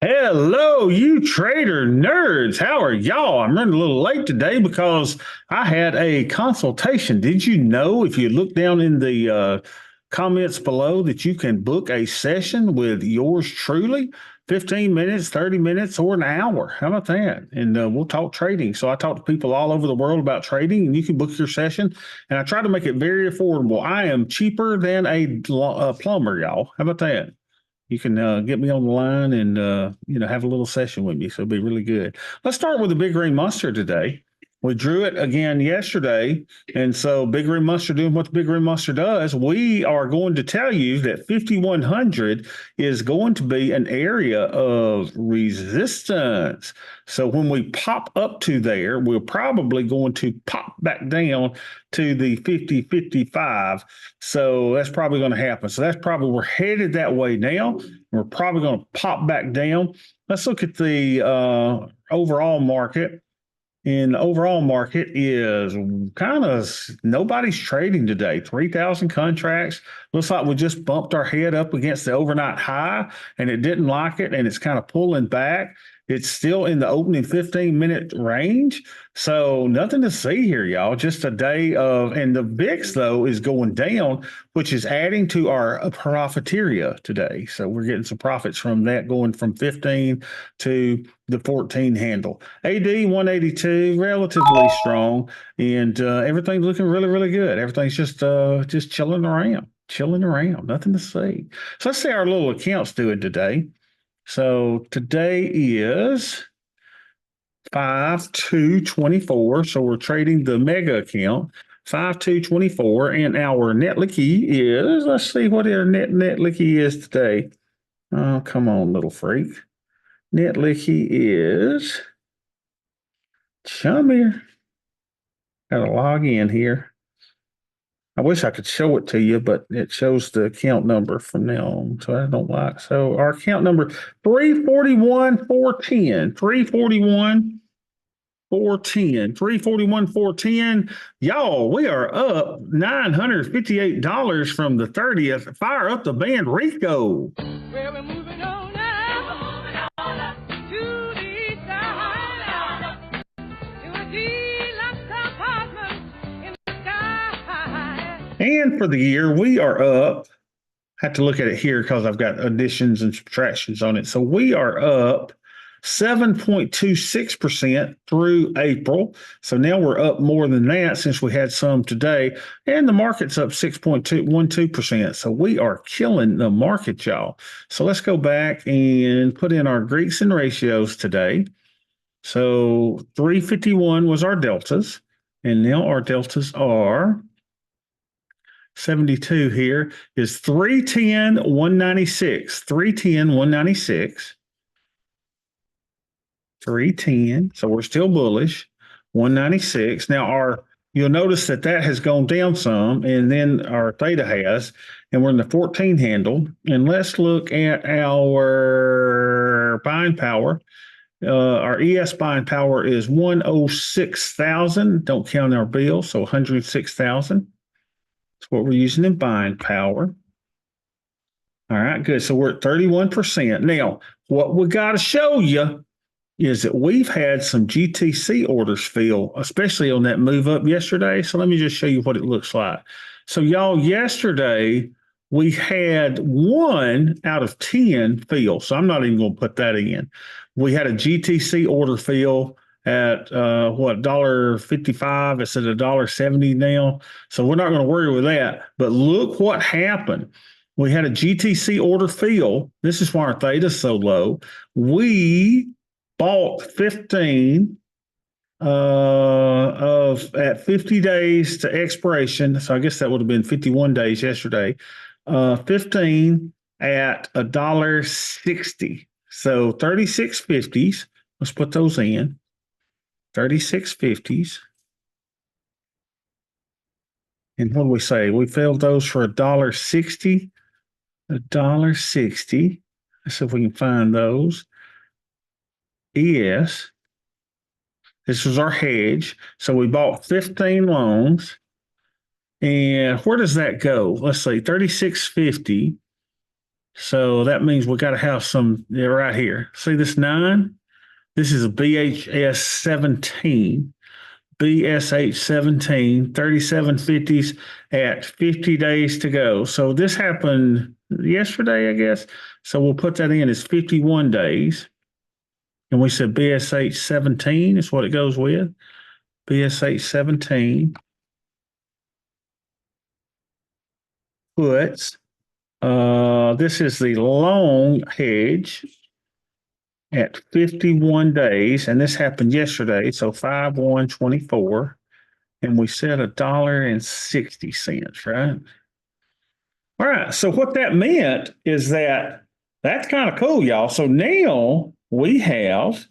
Hello, you trader nerds. How are y'all? I'm running a little late today because I had a consultation. Did you know if you look down in the comments below that you can book a session with yours truly? 15 minutes, 30 minutes, or an hour. How about that? And we'll talk trading. So I talk to people all over the world about trading, and you can book your session. And I try to make it very affordable. I am cheaper than a plumber, y'all. How about that? You can get me on the line and have a little session with me. So it'll be really good. Let's start with the big green monster today. We drew it again yesterday, and so big green monster doing what the big green monster does. We are going to tell you that 5100 is going to be an area of resistance. So when we pop up to there, we're probably going to pop back down to the 50-55. So that's probably going to happen. So that's probably we're headed that way now. We're probably going to pop back down. Let's look at the overall market. And the overall market is kind of nobody's trading today. 3,000 contracts. Looks like we just bumped our head up against the overnight high and it didn't like it and it's kind of pulling back. It's still in the opening 15-minute range. So nothing to see here, y'all. Just a day of, and the VIX, though, is going down, which is adding to our profiteria today. So we're getting some profits from that going from 15 to the 14 handle. AD 182, relatively strong, and everything's looking really, really good. Everything's just chilling around, nothing to see. So let's see how our little account's doing today. So today is 5/2/24. So we're trading the mega account 5/2/24, and our net licky is, let's see what our net licky is today. Oh, come on, little freak. Net licky is, come here. Gotta log in here. I wish I could show it to you, but it shows the account number from now on, so I don't like. So our account number 341,410, 341,410. Y'all, we are up $958 from the 30th. Fire up the band, Rico. Well, we're moving on now. To the side. To a deluxe apartment in the sky. And for the year, we are up. I have to look at it here because I've got additions and subtractions on it. So we are up 7.26% through April. So now we're up more than that since we had some today. And the market's up 6.12%. So we are killing the market, y'all. So let's go back and put in our Greeks and ratios today. So 351 was our deltas. And now our deltas are 72 here is 310, 196, 310, 196. 310. So we're still bullish. 196. Now you'll notice that has gone down some, and then our theta has, and we're in the 14 handle. And let's look at our buying power. Our ES buying power is 106,000. Don't count our bill, so 106,000. That's what we're using in buying power. All right, good. So we're at 31%. Now, what we got to show you is that we've had some GTC orders fill, especially on that move up yesterday. So let me just show you what it looks like. So y'all, yesterday we had 1 out of 10 fill. So I'm not even going to put that in. We had a GTC order fill at $1.55. It's at $1.70 now. So we're not going to worry with that. But look what happened. We had a GTC order fill. This is why our theta is so low. We bought 15 at 50 days to expiration. So I guess that would have been 51 days yesterday. 15 at $1.60. So 36.50s. Let's put those in. 36.50s. And what do we say? We filled those for $1.60. $1.60. Let's see if we can find those. ES. This was our hedge. So we bought 15 loans. And where does that go? Let's see, 36.50. So that means we got to have some right here. See this 9? This is a BHS 17. BSH 17, 3750s at 50 days to go. So this happened yesterday, I guess. So we'll put that in as 51 days. And we said BSH 17 is what it goes with. BSH 17 puts, this is the long hedge at 51 days. And this happened yesterday. So 5/1/24. And we said $1.60, right? All right. So what that meant is that that's kind of cool, y'all. So now we have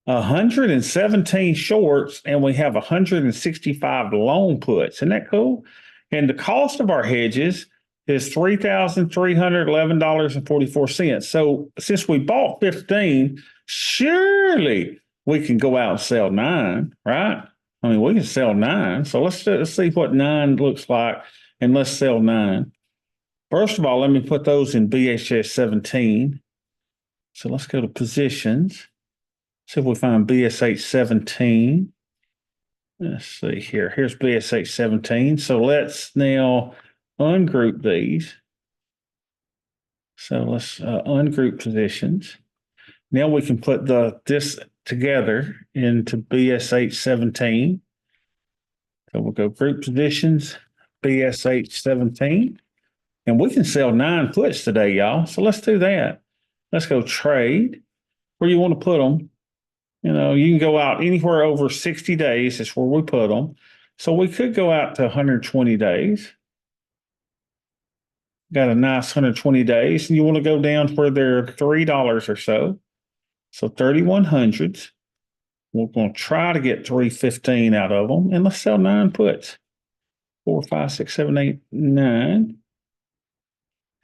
117 shorts and we have 165 long puts. Isn't that cool? And the cost of our hedges is $3,311.44. So since we bought 15, surely we can go out and sell 9, right? I mean, we can sell 9. So let's see what 9 looks like, and let's sell 9. First of all, let me put those in BHS 17. So let's go to positions. See if we find BSH 17. Let's see here. Here's BSH 17. So let's now ungroup these. So let's ungroup positions. Now we can put this together into BSH 17. So we'll go group positions, BSH 17. And we can sell 9 puts today, y'all. So let's do that. Let's go trade. Where you want to put them? You know, you can go out anywhere over 60 days. That's where we put them. So we could go out to 120 days. Got a nice 120 days. And you want to go down where they're $3 or so. So 3,100s. We're going to try to get 315 out of them. And let's sell 9 puts. 4, 5, 6, 7, 8, 9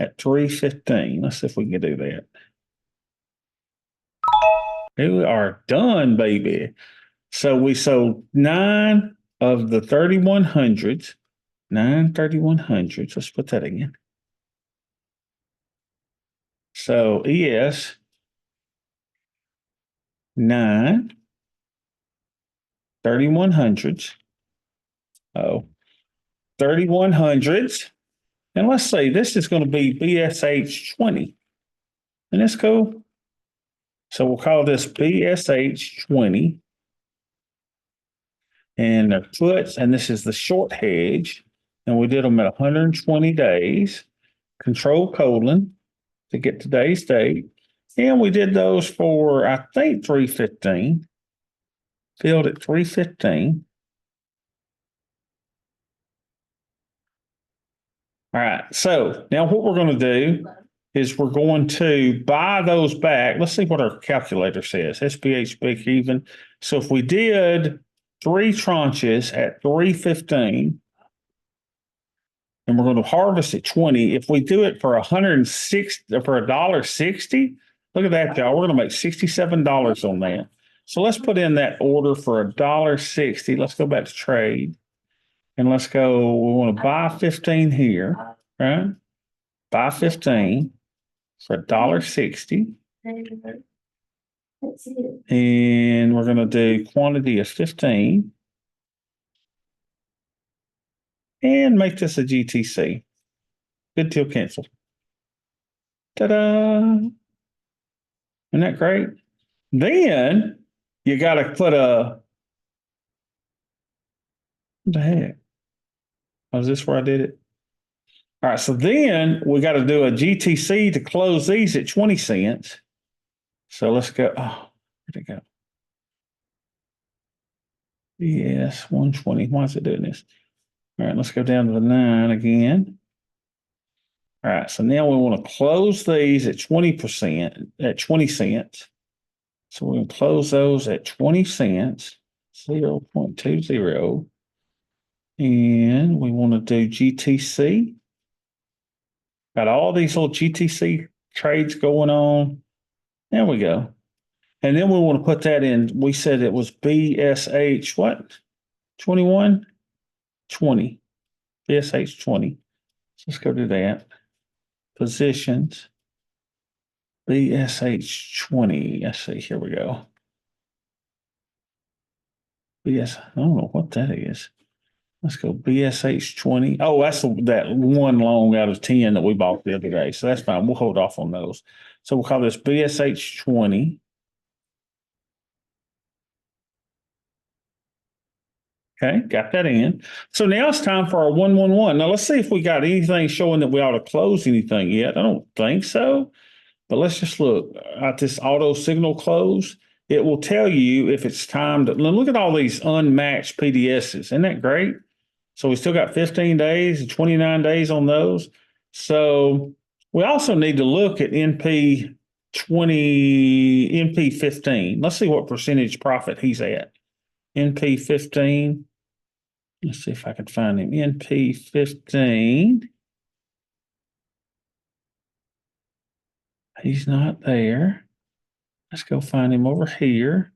at 315. Let's see if we can do that. We are done, baby. So we sold 9 of the 3,100s, 9 3,100s. Let's put that again. So ES 9 3,100s. Oh, 3,100s. And let's say this is going to be BSH 20. And that's cool. So we'll call this BSH 20. And the puts, and this is the short hedge. And we did them at 120 days. Control colon to get today's date. And we did those for, I think, 315. Filled at 315. All right. So now what we're going to do is we're going to buy those back. Let's see what our calculator says. SPH break even. So if we did 3 tranches at 315, and we're going to harvest at 20. If we do it for 106 for $1.60, look at that, y'all. We're going to make $67 on that. So let's put in that order for $1.60. Let's go back to trade. And let's go, we want to buy 15 here, right? Buy 15 for $1.60. And we're going to do quantity of 15. And make this a GTC. Good till cancel. Ta-da! Isn't that great? Then you got to put what the heck? Oh, is this where I did it? All right, so then we got to do a GTC to close these at 20 cents. So let's go. Oh, where'd it go? Yes, 120. Why is it doing this? All right, let's go down to the 9 again. All right, so now we want to close these at 20%, at 20 cents. So we're going to close those at 20 cents, 0.20. And we want to do GTC. Got all these little GTC trades going on. There we go. And then we want to put that in. We said it was BSH what? 21? 20. BSH 20. So let's go do that. positions, BSH20. Let's see, here we go. I don't know what that is. Let's go BSH20. Oh, that's that one long out of 10 that we bought the other day. So that's fine. We'll hold off on those. So we'll call this BSH20. Okay, got that in. So now it's time for our 111. Now let's see if we got anything showing that we ought to close anything yet. I don't think so. But let's just look at this auto signal close. It will tell you if it's time to look at all these unmatched PDSs. Isn't that great? So we still got 15 days and 29 days on those. So we also need to look at NP 20, NP 15. Let's see what percentage profit he's at. NP 15. Let's see if I can find him. NP 15. He's not there. Let's go find him over here.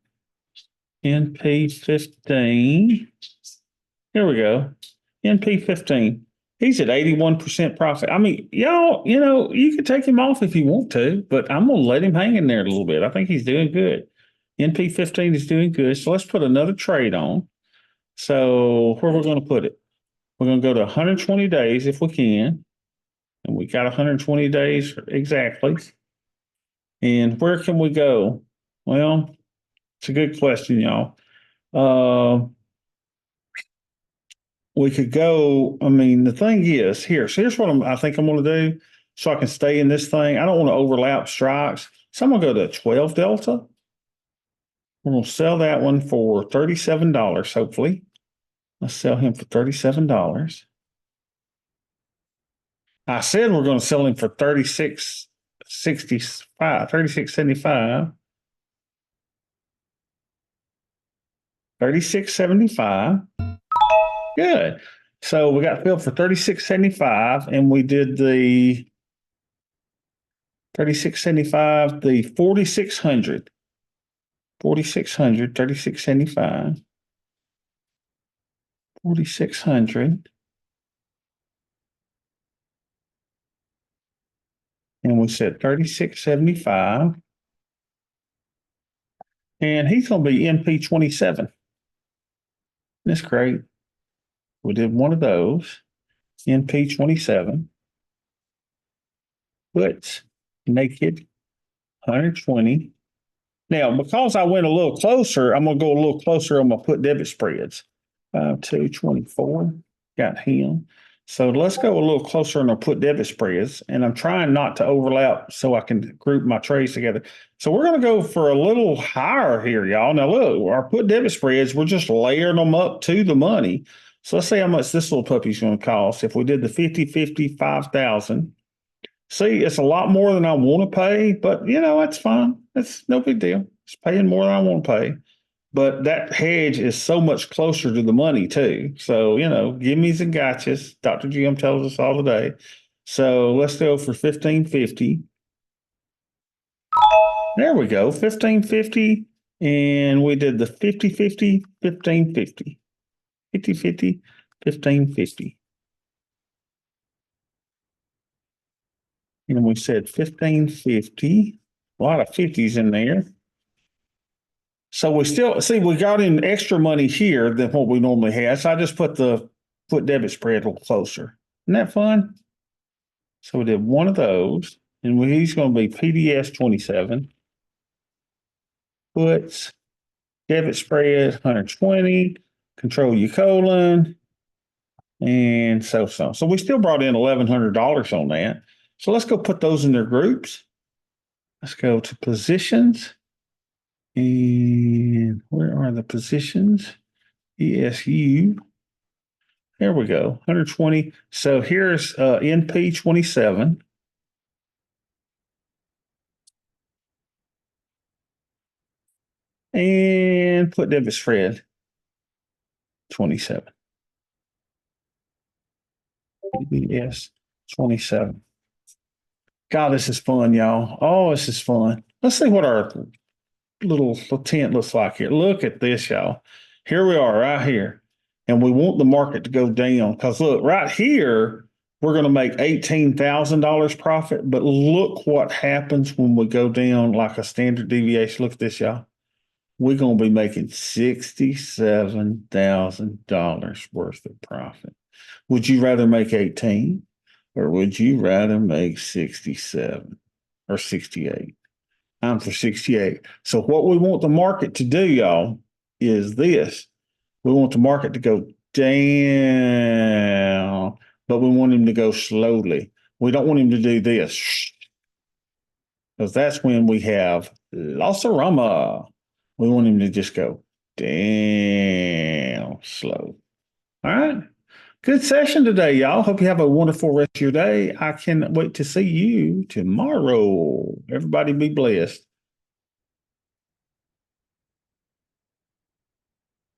NP 15. Here we go. NP 15. He's at 81% profit. I mean, y'all, you could take him off if you want to, but I'm going to let him hang in there a little bit. I think he's doing good. NP 15 is doing good. So let's put another trade on. So where we're going to put it? We're going to go to 120 days if we can. And we got 120 days exactly. And where can we go? Well, it's a good question, y'all. We could go. I mean, the thing is here. So here's what I think I'm going to do so I can stay in this thing. I don't want to overlap strikes. So I'm going to go to 12 Delta. We're going to sell that one for $37, hopefully. Let's sell him for $37. I said we're going to sell him for $36.65, $36.75. $36.75. Good. So we got filled for $36.75, and we did the $36.75, the 4,600. 4,600, $36.75. 4,600. And we said $36.75. And he's going to be NP 27. That's great. We did one of those. NP 27. Puts naked 120. Now, because I went a little closer, I'm going to go a little closer on my put debit spreads. 224. Got him. So let's go a little closer on our put debit spreads. And I'm trying not to overlap so I can group my trades together. So we're going to go for a little higher here, y'all. Now, look, our put debit spreads, we're just layering them up to the money. So let's see how much this little puppy's going to cost. If we did the 50, 5,000. See, it's a lot more than I want to pay, but that's fine. It's no big deal. It's paying more than I want to pay. But that hedge is so much closer to the money too. So, gimmes and gotchas. Dr. Jim tells us all the day. So let's go for 1550. There we go. 1550. And we did the 50-50, 1550. 50-50, 1550. And we said 1550. A lot of 50s in there. So we still see we got in extra money here than what we normally had. So I just put the put debit spread a little closer. Isn't that fun? So we did one of those, and he's going to be PDS 27. Puts debit spread 120. Control your colon, and so. So we still brought in $1,100 on that. So let's go put those in their groups. Let's go to positions. And where are the positions? ESU. There we go, 120. So here's NP 27. And put debit spread 27. PBS 27. God, this is fun, y'all. Oh, this is fun. Let's see what our little tent looks like here. Look at this, y'all. Here we are right here. And we want the market to go down because look, right here, we're going to make $18,000 profit. But look what happens when we go down like a standard deviation. Look at this, y'all. We're going to be making $67,000 worth of profit. Would you rather make 18 or would you rather make 67 or 68? I'm for 68. So what we want the market to do, y'all, is this. We want the market to go down, but we want him to go slowly. We don't want him to do this, because that's when we have loss-a-rama. We want him to just go down slow. All right. Good session today, y'all. Hope you have a wonderful rest of your day. I cannot wait to see you tomorrow. Everybody be blessed.